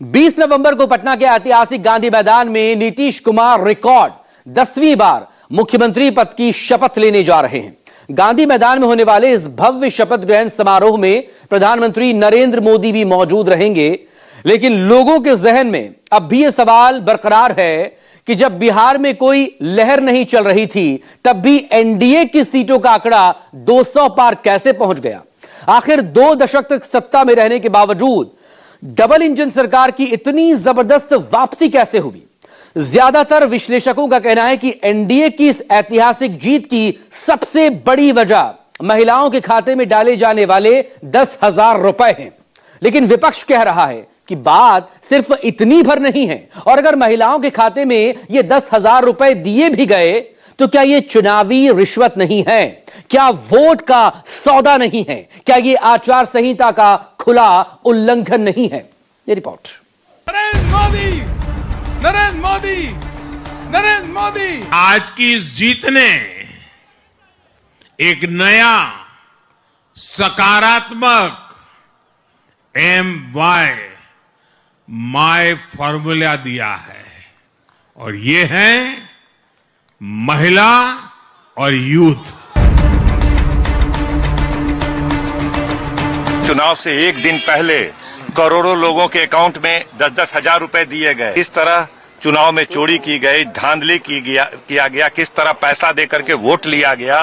20 नवंबर को पटना के ऐतिहासिक गांधी मैदान में नीतीश कुमार रिकॉर्ड 10वीं बार मुख्यमंत्री पद की शपथ लेने जा रहे हैं। गांधी मैदान में होने वाले इस भव्य शपथ ग्रहण समारोह में प्रधानमंत्री नरेंद्र मोदी भी मौजूद रहेंगे। लेकिन लोगों के जहन में अब भी यह सवाल बरकरार है कि जब बिहार में कोई लहर नहीं चल रही थी, तब भी एनडीए की सीटों का आंकड़ा 200 पार कैसे पहुंच गया? आखिर 2 दशक तक सत्ता में रहने के बावजूद डबल इंजन सरकार की इतनी जबरदस्त वापसी कैसे हुई? ज्यादातर विश्लेषकों का कहना है कि एनडीए की इस ऐतिहासिक जीत की सबसे बड़ी वजह महिलाओं के खाते में डाले जाने वाले 10,000 रुपए हैं। लेकिन विपक्ष कह रहा है कि बात सिर्फ इतनी भर नहीं है, और अगर महिलाओं के खाते में ये 10,000 रुपए दिए भी गए तो क्या ये चुनावी रिश्वत नहीं है? क्या वोट का सौदा नहीं है? क्या ये आचार संहिता का खुला उल्लंघन नहीं है? ये रिपोर्ट। नरेंद्र मोदी, नरेंद्र मोदी, नरेंद्र मोदी। आज की इस जीत ने एक नया सकारात्मक माय फॉर्मूला दिया है, और ये है महिला और यूथ। चुनाव से एक दिन पहले करोड़ों लोगों के अकाउंट में 10-10 हजार रुपए दिए गए। किस तरह चुनाव में चोरी की गई, धांधली किया गया, किस तरह पैसा देकर के वोट लिया गया।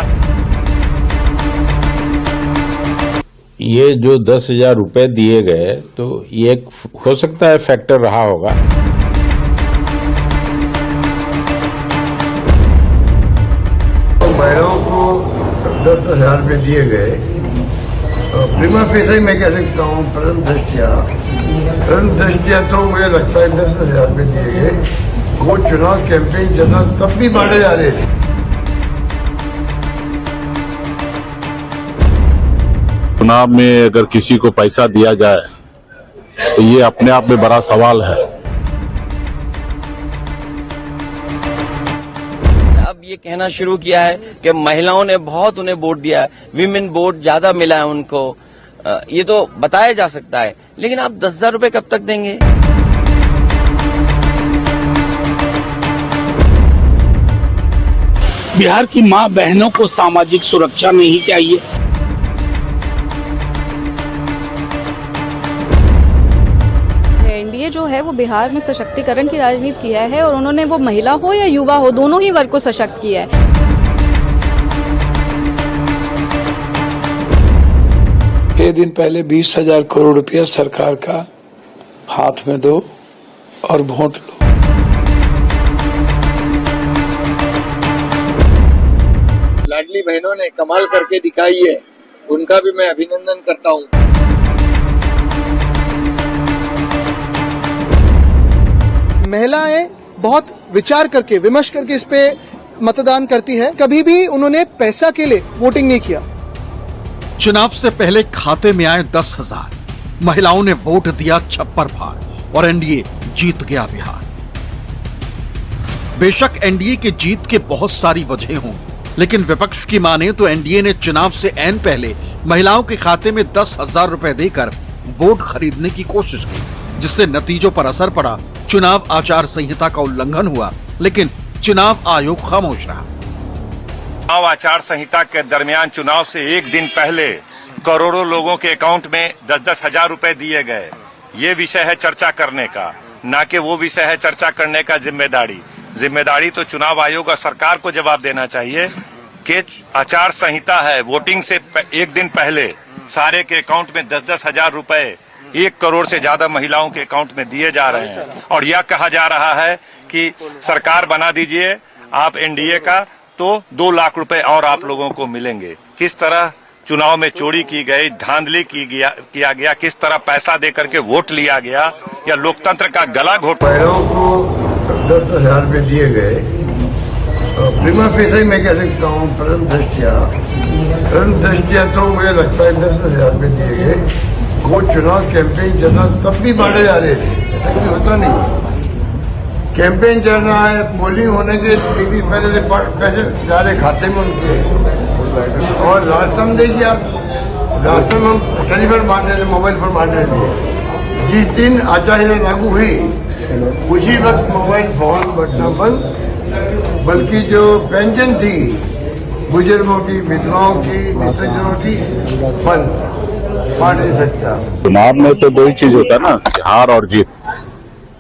ये जो 10,000 रुपए दिए गए, तो ये हो सकता है फैक्टर रहा होगा। महिलाओं को 10,000 रुपए दिए गए, प्रीमा फेसी मैं कह सकता हूँ प्रथम दृष्टिया तो मुझे लगता है 10,000 रुपए दिए गए। वो चुनाव कैंपेन चला तब भी बांटे जा रहे थे। चुनाव में अगर किसी को पैसा दिया जाए तो ये अपने आप में बड़ा सवाल है। अब ये कहना शुरू किया है कि महिलाओं ने बहुत उन्हें वोट दिया है, विमेन वोट ज्यादा मिला है उनको। ये तो बताया जा सकता है, लेकिन आप 10,000 रुपए कब तक देंगे? बिहार की मां बहनों को सामाजिक सुरक्षा नहीं चाहिए? एनडीए जो है वो बिहार में सशक्तिकरण की राजनीति किया है, और उन्होंने वो महिला हो या युवा हो, दोनों ही वर्ग को सशक्त किया है। 1 दिन पहले 20,000 करोड़ रुपया सरकार का हाथ में दो और वोट लो। लाडली बहनों ने कमाल करके दिखाई है, उनका भी मैं अभिनंदन करता हूँ। महिलाएं बहुत विचार करके, विमर्श करके इस पे मतदान करती है। कभी भी उन्होंने पैसा के लिए वोटिंग नहीं किया। चुनाव से पहले खाते में आए 10,000, महिलाओं ने वोट दिया छप्पर फाड़, और एनडीए जीत गया बिहार। बेशक एनडीए की जीत के बहुत सारी वजह हों, लेकिन विपक्ष की माने तो एनडीए ने चुनाव से ऐन पहले महिलाओं के खाते में 10,000 रुपए देकर वोट खरीदने की कोशिश की, जिससे नतीजों पर असर पड़ा। चुनाव आचार संहिता का उल्लंघन हुआ, लेकिन चुनाव आयोग खामोश रहा। चुनाव आचार संहिता के दरमियान चुनाव से एक दिन पहले करोड़ों लोगों के अकाउंट में 10-10 हजार रुपए दिए गए। ये विषय है चर्चा करने का, ना कि वो विषय है चर्चा करने का जिम्मेदारी तो चुनाव आयोग और सरकार को जवाब देना चाहिए कि आचार संहिता है। वोटिंग से एक दिन पहले सारे के अकाउंट में 10-10 हजार रुपए 1 करोड़ से ज्यादा महिलाओं के अकाउंट में दिए जा रहे हैं, और यह कहा जा रहा है कि सरकार बना दीजिए आप एनडीए का, तो 2 लाख रुपए और आप लोगों को मिलेंगे। किस तरह चुनाव में चोरी की गई, धांधली किया गया, किस तरह पैसा देकर के वोट लिया गया, या लोकतंत्र का गला घोटा। महिलाओं को 10,000 रुपए दिए गए, प्रीमा फेसी मैं कह सकता हूँ प्रथम दृष्टिया तो मुझे लगता है 10,000 रुपए दिए गए। वो चुनाव कैंपेन चला तब भी बांटे जा रहे थे। ऐसा भी होता नहीं। कैंपेन चल रहा है, पोलिंग होने के 1 दिन पहले से पैसे जा रहे खाते में उनके। और राशन देखिए आप, राशन हम टेलीफोन बांट रहे थे, मोबाइल पर बांट रहे थे। जिस दिन आचार संहिता लागू हुई उसी वक्त मोबाइल फोन बटना बंद, बल्कि जो पेंशन थी बुजुर्गों की, विधवाओं की, दिव्यांगजनों की बंद, बांट नहीं सकता। चुनाव में तो दो ही चीज होता है ना, हार और जीत।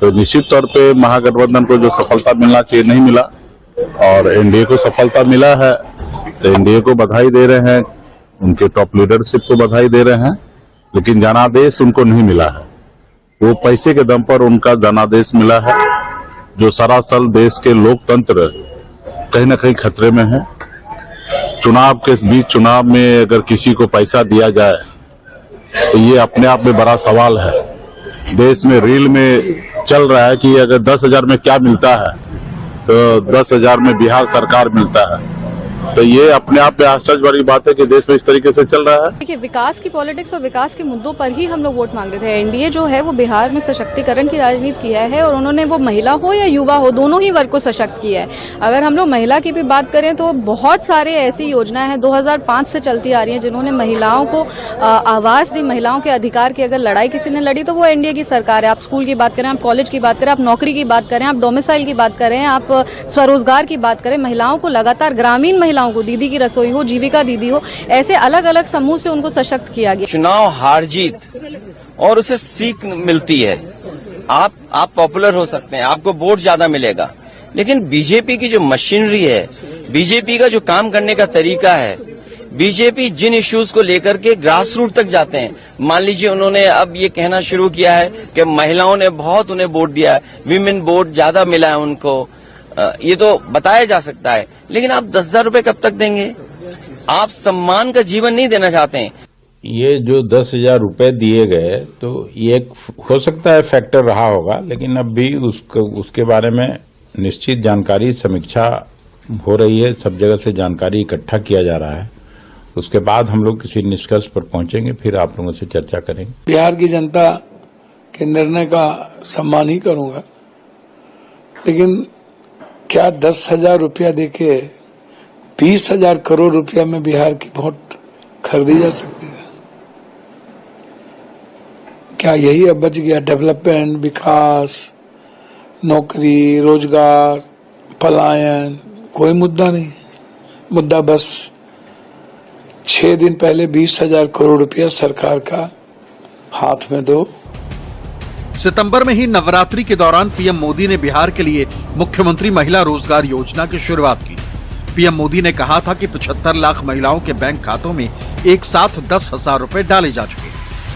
तो निश्चित तौर पे महागठबंधन को जो सफलता मिलना चाहिए नहीं मिला और एनडीए को सफलता मिला है, तो एनडीए को बधाई दे रहे हैं, उनके टॉप लीडरशिप को बधाई दे रहे हैं, लेकिन जनादेश उनको नहीं मिला है। वो पैसे के दम पर उनका जनादेश मिला है, जो सरासर देश के लोकतंत्र कहीं न कहीं खतरे में है। चुनाव के बीच चुनाव में अगर किसी को पैसा दिया जाए तो ये अपने आप में बड़ा सवाल है। देश में रील में चल रहा है कि अगर 10,000 में क्या मिलता है तो 10,000 में बिहार सरकार मिलता है, तो ये अपने आप में आश्चर्य वाली बात है कि देश में इस तरीके से चल रहा है। देखिए, विकास की पॉलिटिक्स और विकास के मुद्दों पर ही हम लोग वोट मांग रहे थे। एनडीए जो है वो बिहार में सशक्तिकरण की राजनीति किया है और उन्होंने वो महिला हो या युवा हो दोनों ही वर्ग को सशक्त किया है। अगर हम लोग महिला की भी बात करें तो बहुत सारे ऐसी योजनाएं हैं 2005 से चलती आ रही हैं जिन्होंने महिलाओं को आवाज दी, महिलाओं के अधिकार की अगर लड़ाई किसी ने लड़ी तो वो एनडीए की सरकार है। आप स्कूल की बात करें, आप कॉलेज की बात करें, आप नौकरी की बात करें, आप डोमिसाइल की बात करें, आप स्वरोजगार की बात करें, महिलाओं को लगातार, ग्रामीण महिलाओं को, दीदी की रसोई हो, जीविका दीदी हो, ऐसे अलग अलग समूह से उनको सशक्त किया गया। चुनाव हार जीत और उसे सीख मिलती है। आप पॉपुलर हो सकते हैं, आपको वोट ज्यादा मिलेगा, लेकिन बीजेपी की जो मशीनरी है, बीजेपी का जो काम करने का तरीका है, बीजेपी जिन इश्यूज को लेकर के ग्रास रूट तक जाते हैं, मान लीजिए उन्होंने अब ये कहना शुरू किया है कि महिलाओं ने बहुत उन्हें वोट दिया है, विमेन वोट ज्यादा मिला है उनको, ये तो बताया जा सकता है, लेकिन आप 10,000 रुपए कब तक देंगे? आप सम्मान का जीवन नहीं देना चाहते हैं। ये जो 10,000 रुपए दिए गए तो ये हो सकता है फैक्टर रहा होगा, लेकिन अब भी उसके बारे में निश्चित जानकारी, समीक्षा हो रही है, सब जगह से जानकारी इकट्ठा किया जा रहा है। उसके बाद हम लोग किसी निष्कर्ष पर पहुंचेंगे, फिर आप लोगों से चर्चा करेंगे। बिहार की जनता के निर्णय का सम्मान ही करूंगा, लेकिन क्या 10,000 रुपया देके 20,000 करोड़ रुपया में बिहार की वोट खरीदी जा सकती है? क्या यही अब बच गया? डेवलपमेंट, विकास, नौकरी, रोजगार, पलायन, कोई मुद्दा नहीं। मुद्दा बस 6 दिन पहले 20,000 करोड़ रुपया सरकार का हाथ में दो। सितंबर में ही नवरात्रि के दौरान पीएम मोदी ने बिहार के लिए मुख्यमंत्री महिला रोजगार योजना की शुरुआत की। पीएम मोदी ने कहा था कि 75 लाख महिलाओं के बैंक खातों में एक साथ 10,000 रुपए डाले जा चुके।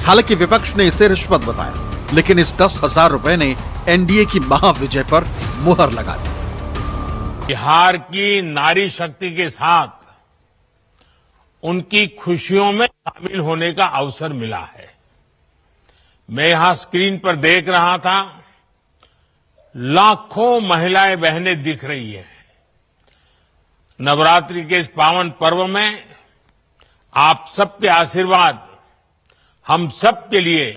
हालांकि विपक्ष ने इसे रिश्वत बताया, लेकिन इस 10,000 रुपए ने एनडीए की महाविजय पर मुहर लगा दी। बिहार की नारी शक्ति के साथ उनकी खुशियों में शामिल होने का अवसर मिला है। मैं यहां स्क्रीन पर देख रहा था, लाखों महिलाएं बहनें दिख रही है। नवरात्रि के इस पावन पर्व में आप सबके आशीर्वाद हम सब के लिए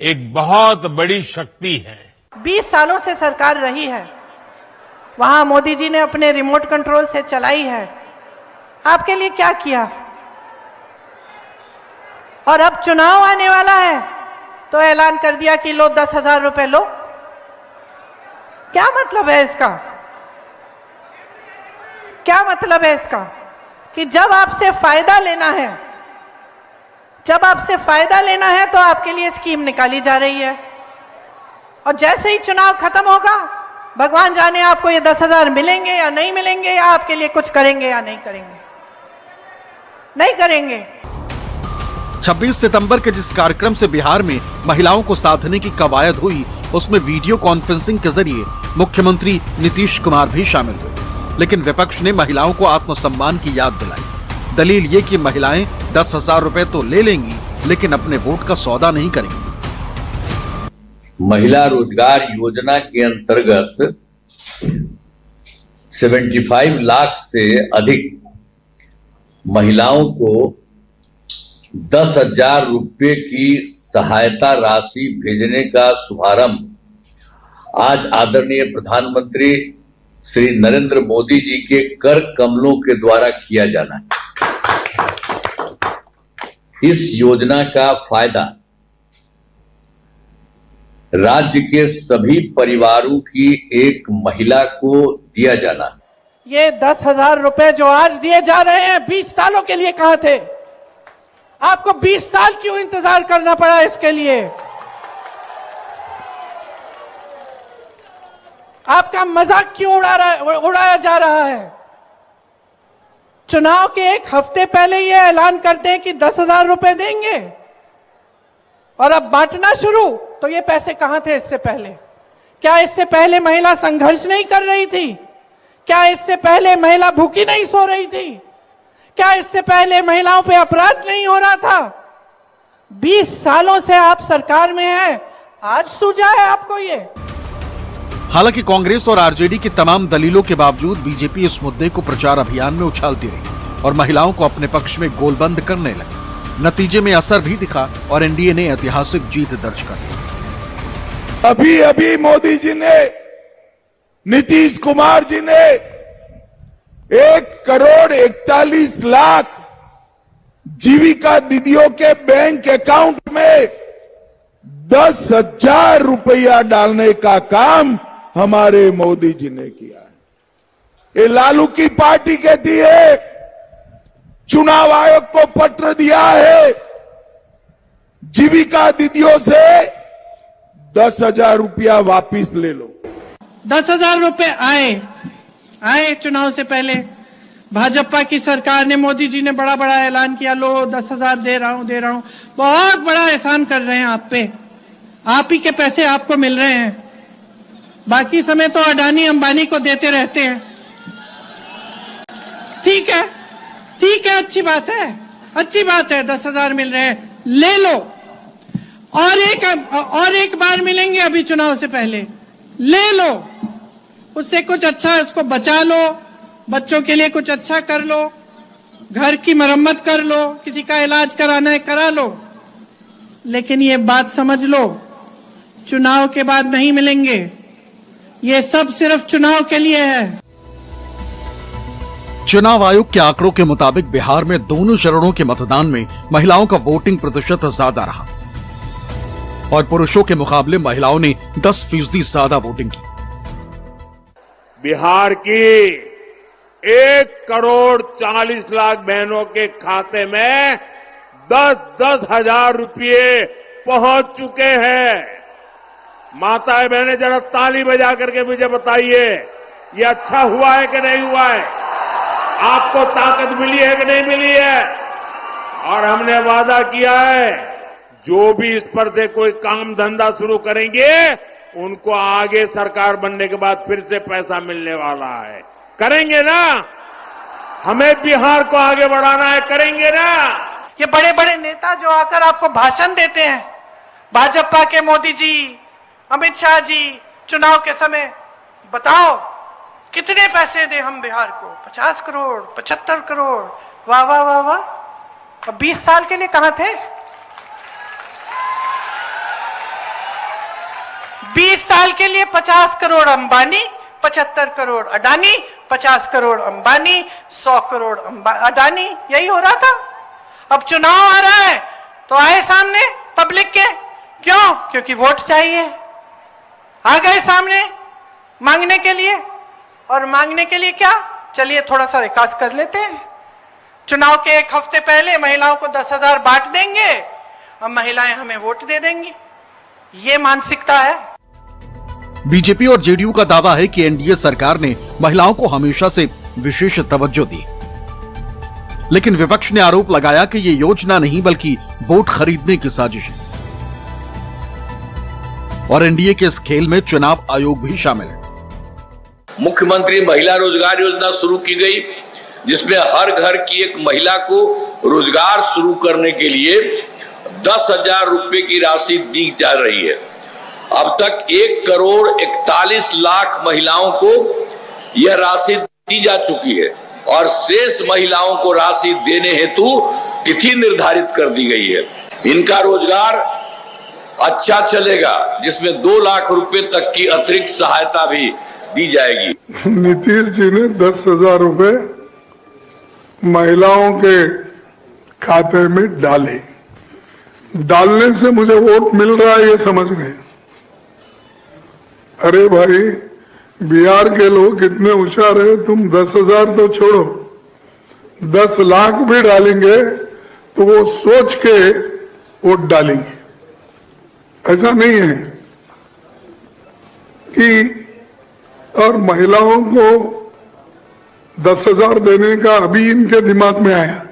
एक बहुत बड़ी शक्ति है। 20 सालों से सरकार रही है, वहां मोदी जी ने अपने रिमोट कंट्रोल से चलाई है। आपके लिए क्या किया? और अब चुनाव आने वाला है तो ऐलान कर दिया कि लो 10,000 रुपए लो। क्या मतलब है इसका? क्या मतलब है इसका? कि जब आपसे फायदा लेना है, जब आपसे फायदा लेना है तो आपके लिए स्कीम निकाली जा रही है, और जैसे ही चुनाव खत्म होगा भगवान जाने आपको ये 10,000 मिलेंगे या नहीं मिलेंगे, या आपके लिए कुछ करेंगे या नहीं करेंगे। नहीं करेंगे। 26 सितंबर के जिस कार्यक्रम से बिहार में महिलाओं को साधने की कवायद हुई, उसमें वीडियो कॉन्फ्रेंसिंग के जरिए मुख्यमंत्री नीतीश कुमार भी शामिल हुए, लेकिन विपक्ष ने महिलाओं को आत्मसम्मान की याद दिलाई। दलील ये कि महिलाएं 10,000 रुपए तो ले लेंगी, लेकिन अपने वोट का सौदा नहीं करेंगी। महिला रोजगार योजना के अंतर्गत 75 लाख से अधिक महिलाओं को 10,000 रुपये की सहायता राशि भेजने का शुभारंभ आज आदरणीय प्रधानमंत्री श्री नरेंद्र मोदी जी के कर कमलों के द्वारा किया जाना है। इस योजना का फायदा राज्य के सभी परिवारों की एक महिला को दिया जाना। ये 10,000 रुपए जो आज दिए जा रहे हैं 20 सालों के लिए कहां थे? आपको 20 साल क्यों इंतजार करना पड़ा इसके लिए? आपका मजाक क्यों उड़ाया जा रहा है? चुनाव के एक हफ्ते पहले ये ऐलान करते हैं कि 10,000 रुपए देंगे और अब बांटना शुरू, तो ये पैसे कहां थे इससे पहले? क्या इससे पहले महिला संघर्ष नहीं कर रही थी? क्या इससे पहले महिला भूखी नहीं सो रही थी? क्या इससे पहले महिलाओं पे अपराध नहीं हो रहा था? 20 सालों से आप सरकार में हैं, आज सूझा है आपको ये? हालांकि कांग्रेस और आरजेडी की तमाम दलीलों के बावजूद बीजेपी इस मुद्दे को प्रचार अभियान में उछालती रही और महिलाओं को अपने पक्ष में गोलबंद करने लगी। नतीजे में असर भी दिखा और एनडीए ने ऐतिहासिक जीत दर्ज कर ली। अभी अभी मोदी जी ने, नीतीश कुमार जी ने 1,41,00,000 जीविका दीदियों के बैंक अकाउंट में 10,000 रुपया डालने का काम हमारे मोदी जी ने किया है। ये लालू की पार्टी कहती है, चुनाव आयोग को पत्र दिया है, जीविका दीदियों से 10,000 रुपया वापिस ले लो। 10,000 रुपए आए चुनाव से पहले। भाजपा की सरकार ने, मोदी जी ने बड़ा बड़ा ऐलान किया, लो 10,000 दे रहा हूं। बहुत बड़ा एहसान कर रहे हैं आप पे, आप ही के पैसे आपको मिल रहे हैं। बाकी समय तो अडानी अंबानी को देते रहते हैं। ठीक है, अच्छी बात है, 10,000 मिल रहे हैं, ले लो। और एक बार मिलेंगे अभी चुनाव से पहले, ले लो। उससे कुछ अच्छा उसको बचा लो, बच्चों के लिए कुछ अच्छा कर लो, घर की मरम्मत कर लो, किसी का इलाज कराना है करा लो। लेकिन ये बात समझ लो, चुनाव के बाद नहीं मिलेंगे। ये सब सिर्फ चुनाव के लिए है। चुनाव आयोग के आंकड़ों के मुताबिक बिहार में दोनों चरणों के मतदान में महिलाओं का वोटिंग प्रतिशत ज्यादा रहा और पुरुषों के मुकाबले महिलाओं ने 10% ज्यादा वोटिंग की। बिहार की 1,40,00,000 बहनों के खाते में 10-10 हजार रुपये पहुंच चुके हैं। माताएं बहनें जरा ताली बजा करके मुझे बताइए, ये अच्छा हुआ है कि नहीं हुआ है? आपको ताकत मिली है कि नहीं मिली है? और हमने वादा किया है, जो भी इस पर से कोई काम धंधा शुरू करेंगे उनको आगे सरकार बनने के बाद फिर से पैसा मिलने वाला है। करेंगे ना? हमें बिहार को आगे बढ़ाना है, करेंगे ना? ये बड़े बड़े नेता जो आकर आपको भाषण देते हैं, भाजपा के मोदी जी, अमित शाह जी, चुनाव के समय, बताओ कितने पैसे दे हम बिहार को? 50 करोड़, 75 करोड़, वाह वाह वाह वाह। अब 20 साल के लिए कहां थे? 20 साल के लिए 50 करोड़ अंबानी, 75 करोड़ अडानी, 50 करोड़ अंबानी, 100 करोड़ अडानी, यही हो रहा था। अब चुनाव आ रहा है तो आए सामने पब्लिक के, क्यों? क्योंकि वोट चाहिए। आ गए सामने मांगने के लिए, और मांगने के लिए क्या? चलिए थोड़ा सा विकास कर लेते हैं। चुनाव के एक हफ्ते पहले महिलाओं को 10,000 बांट देंगे, अब महिलाएं हमें वोट दे देंगी। ये मानसिकता है। बीजेपी और जेडीयू का दावा है कि एनडीए सरकार ने महिलाओं को हमेशा से विशेष तवज्जो दी, लेकिन विपक्ष ने आरोप लगाया कि ये योजना नहीं बल्कि वोट खरीदने की साजिश है और एनडीए के इस खेल में चुनाव आयोग भी शामिल है। मुख्यमंत्री महिला रोजगार योजना शुरू की गई, जिसमें हर घर की एक महिला को रोजगार शुरू करने के लिए 10,000 रुपए की राशि दी जा रही है। अब तक 1,41,00,000 महिलाओं को यह राशि दी जा चुकी है और शेष महिलाओं को राशि देने हेतु तिथि निर्धारित कर दी गई है। इनका रोजगार अच्छा चलेगा, जिसमें 2 लाख रुपए तक की अतिरिक्त सहायता भी दी जाएगी। नीतीश जी ने 10,000 रुपए महिलाओं के खाते में डाले, डालने से मुझे वोट मिल रहा है ये समझ गए, अरे भाई, बिहार के लोग कितने होशियार है, तुम 10,000 तो छोड़ो, 10 लाख भी डालेंगे तो वो सोच के वोट डालेंगे। ऐसा नहीं है कि और महिलाओं को 10,000 देने का अभी इनके दिमाग में आया,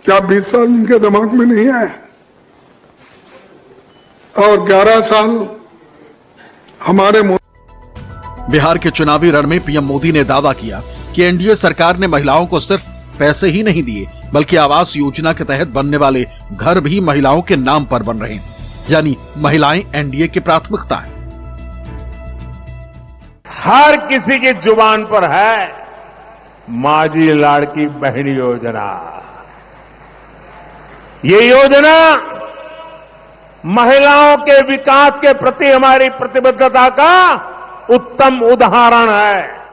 क्या 20 साल इनके दिमाग में नहीं आया? और 11 साल हमारे बिहार के चुनावी रण में पीएम मोदी ने दावा किया कि एनडीए सरकार ने महिलाओं को सिर्फ पैसे ही नहीं दिए, बल्कि आवास योजना के तहत बनने वाले घर भी महिलाओं के नाम पर बन रहे हैं, यानी महिलाएं एनडीए की प्राथमिकता है। हर किसी की जुबान पर है माझी लाड़की बहन योजना। ये योजना महिलाओं के विकास के प्रति हमारी प्रतिबद्धता का उत्तम उदाहरण है।